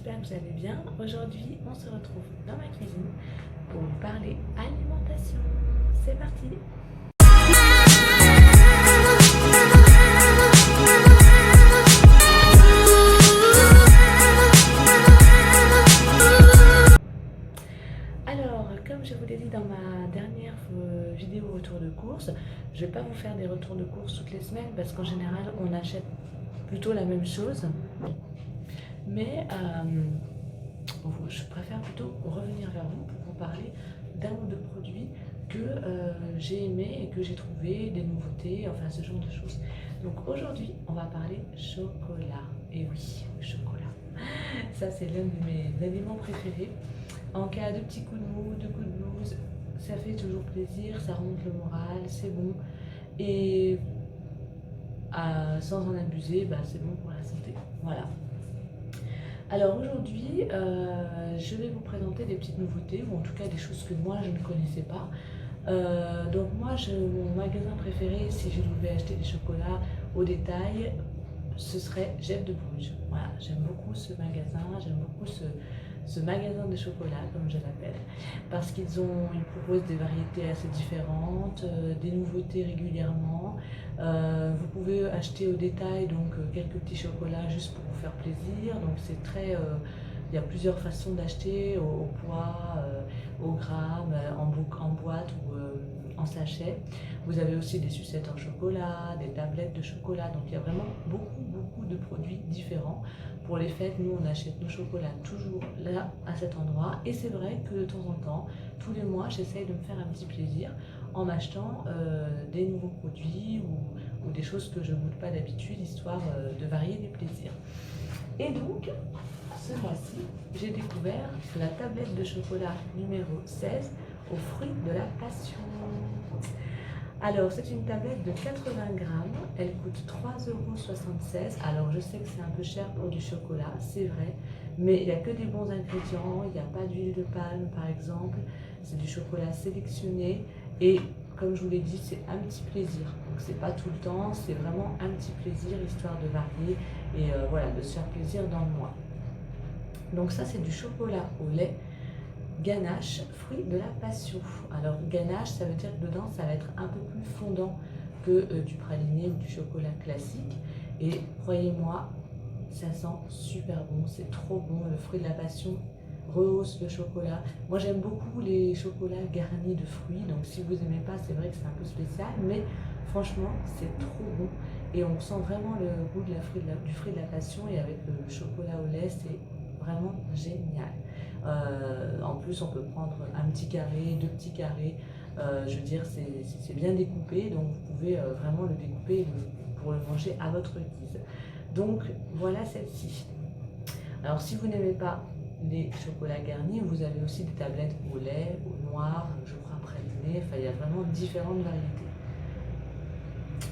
j'espère que vous allez bien. Aujourd'hui, on se retrouve dans ma cuisine pour vous parler alimentation. C'est parti! Alors, comme je vous l'ai dit dans ma dernière vidéo retour de course, je ne vais pas vous faire des retours de course toutes les semaines parce qu'en général, on achète plutôt la même chose. Mais je préfère plutôt revenir vers vous pour vous parler d'un ou deux produits que j'ai aimé et que j'ai trouvé, des nouveautés, enfin ce genre de choses. Donc aujourd'hui, on va parler chocolat. Et oui, le chocolat. Ça, c'est l'un de mes aliments préférés. En cas de petits coups de mou, de coups de blues, ça fait toujours plaisir, ça remonte le moral, c'est bon. Et sans en abuser, c'est bon pour la santé. Voilà. Alors aujourd'hui, je vais vous présenter des petites nouveautés, ou en tout cas des choses que moi je ne connaissais pas. Donc moi, mon magasin préféré, si je devais acheter des chocolats au détail, ce serait Jeff de Bruges. Voilà, j'aime beaucoup ce magasin, j'aime beaucoup ce magasin de chocolat, comme je l'appelle, parce ils proposent des variétés assez différentes, des nouveautés régulièrement. Vous pouvez acheter au détail donc quelques petits chocolats juste pour vous faire plaisir. Donc c'est très, il y a plusieurs façons d'acheter au poids, au gramme, en boîte ou en sachet. Vous avez aussi des sucettes en chocolat, des tablettes de chocolat. Donc il y a vraiment beaucoup de produits différents. Pour les fêtes, nous on achète nos chocolats toujours là à cet endroit. Et c'est vrai que de temps en temps, tous les mois, j'essaye de me faire un petit plaisir en m'achetant des nouveaux produits ou des choses que je ne goûte pas d'habitude, histoire de varier les plaisirs. Et donc, ce mois-ci, j'ai découvert la tablette de chocolat numéro 16 aux fruits de la passion. Alors, c'est une tablette de 80 grammes, elle coûte 3,76 €. Alors, je sais que c'est un peu cher pour du chocolat, c'est vrai, mais il n'y a que des bons ingrédients, il n'y a pas d'huile de palme par exemple, c'est du chocolat sélectionné et comme je vous l'ai dit, c'est un petit plaisir. Donc, c'est pas tout le temps, c'est vraiment un petit plaisir histoire de varier et voilà, de se faire plaisir dans le mois. Donc, ça, c'est du chocolat au lait. Ganache, fruit de la passion. Alors ganache, ça veut dire que dedans, ça va être un peu plus fondant que du praliné ou du chocolat classique. Et croyez-moi, ça sent super bon, c'est trop bon. Le fruit de la passion rehausse le chocolat. Moi, j'aime beaucoup les chocolats garnis de fruits. Donc si vous n'aimez pas, c'est vrai que c'est un peu spécial. Mais franchement, c'est trop bon. Et on sent vraiment le goût du fruit de la passion. Et avec le chocolat au lait, c'est vraiment génial. En plus, on peut prendre un petit carré, deux petits carrés. Je veux dire, c'est bien découpé, donc vous pouvez vraiment le découper pour le manger à votre guise. Donc, voilà celle-ci. Alors, si vous n'aimez pas les chocolats garnis, vous avez aussi des tablettes au lait, au noir, je crois praliné. Enfin, il y a vraiment différentes variétés.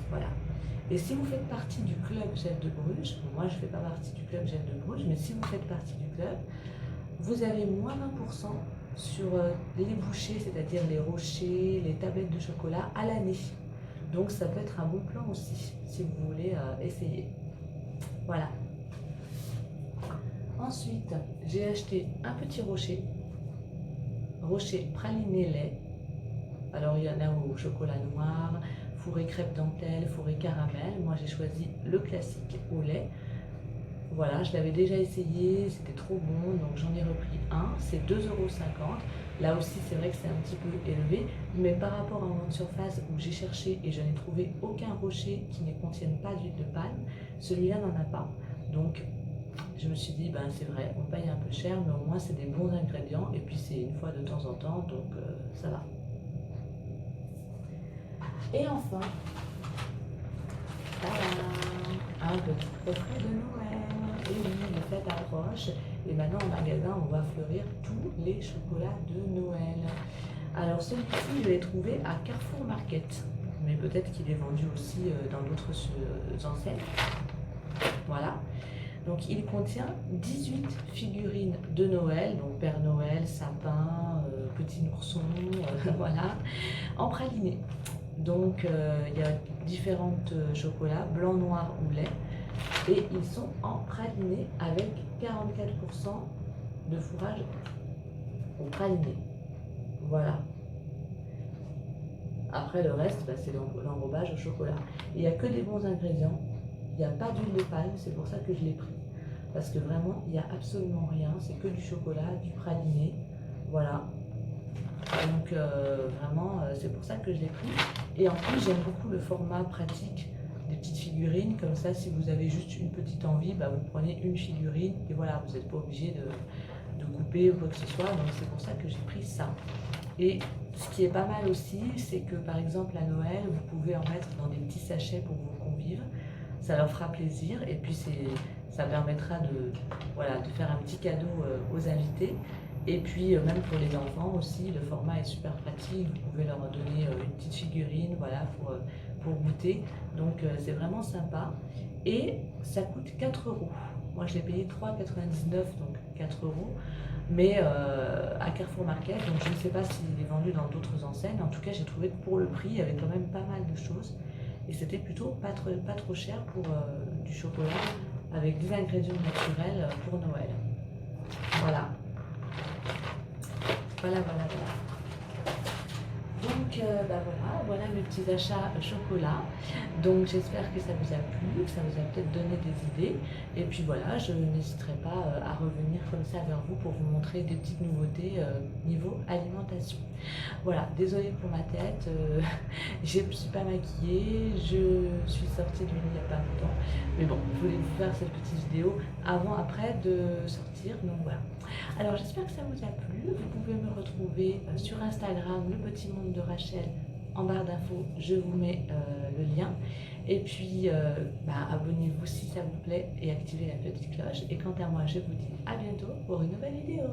Voilà. Et si vous faites partie du club Jeff de Bruges, moi je ne fais pas partie du club Jeff de Bruges, mais si vous faites partie du club, vous avez moins 20% sur les bouchées, c'est-à-dire les rochers, les tablettes de chocolat à l'année. Donc ça peut être un bon plan aussi, si vous voulez essayer. Voilà. Ensuite, j'ai acheté un petit rocher praliné lait. Alors il y en a au chocolat noir, fourré crêpe dentelle, fourré caramel. Moi j'ai choisi le classique au lait. Voilà, je l'avais déjà essayé, c'était trop bon, donc j'en ai repris un, c'est 2,50 €. Là aussi, c'est vrai que c'est un petit peu élevé, mais par rapport à en grande surface où j'ai cherché et je n'ai trouvé aucun rocher qui ne contienne pas d'huile de palme, celui-là n'en a pas. Donc, je me suis dit, c'est vrai, on paye un peu cher, mais au moins c'est des bons ingrédients, et puis c'est une fois de temps en temps, donc ça va. Et enfin, un petit coffret de Noël. Et oui, les fêtes approchent et maintenant en magasin on va fleurir tous les chocolats de Noël. Alors celui-ci je l'ai trouvé à Carrefour Market, mais peut-être qu'il est vendu aussi dans d'autres enseignes. Voilà. Donc il contient 18 figurines de Noël, donc Père Noël, sapin, petit ourson, voilà, en praliné. Donc il y a différents chocolats, blanc, noir ou lait. et ils sont en praliné avec 44% de fourrage au praliné. Voilà. Après le reste, bah, c'est l'enrobage au chocolat. Et il n'y a que des bons ingrédients. Il n'y a pas d'huile de palme, c'est pour ça que je l'ai pris. Parce que vraiment, il n'y a absolument rien. C'est que du chocolat, du praliné. Voilà. Donc vraiment, c'est pour ça que je l'ai pris. Et en plus, j'aime beaucoup le format pratique des petites figurines. Comme ça, si vous avez juste une petite envie, bah, vous prenez une figurine. Et voilà, vous n'êtes pas obligé de couper ou quoi que ce soit. Donc c'est pour ça que j'ai pris ça. Et ce qui est pas mal aussi, c'est que par exemple à Noël, vous pouvez en mettre dans des petits sachets pour vos convives. Ça leur fera plaisir et puis ça permettra voilà, de faire un petit cadeau aux invités. Et puis même pour les enfants aussi, le format est super pratique. Vous pouvez leur donner une petite figurine voilà, pour goûter. Donc c'est vraiment sympa. Et ça coûte 4 €. Moi je l'ai payé 3,99 €, donc 4 €. Mais à Carrefour Market, donc je ne sais pas s'il est vendu dans d'autres enseignes. En tout cas, j'ai trouvé que pour le prix, il y avait quand même pas mal de choses. Et c'était plutôt pas trop cher pour du chocolat avec des ingrédients naturels pour Noël. Voilà. Voilà. Donc voilà mes petits achats chocolat. Donc j'espère que ça vous a plu, que ça vous a peut-être donné des idées. Et puis voilà, je n'hésiterai pas à revenir comme ça vers vous pour vous montrer des petites nouveautés niveau alimentation. Voilà, désolée pour ma tête, je ne suis pas maquillée, je suis sortie du lit il n'y a pas longtemps. Mais bon, je voulais vous faire cette petite vidéo avant-après de sortir, donc voilà. Alors j'espère que ça vous a plu, vous pouvez me retrouver sur Instagram, le petit monde de Rachel, en barre d'infos, je vous mets le lien. Et puis abonnez-vous si ça vous plaît et activez la petite cloche. Et quant à moi, je vous dis à bientôt pour une nouvelle vidéo.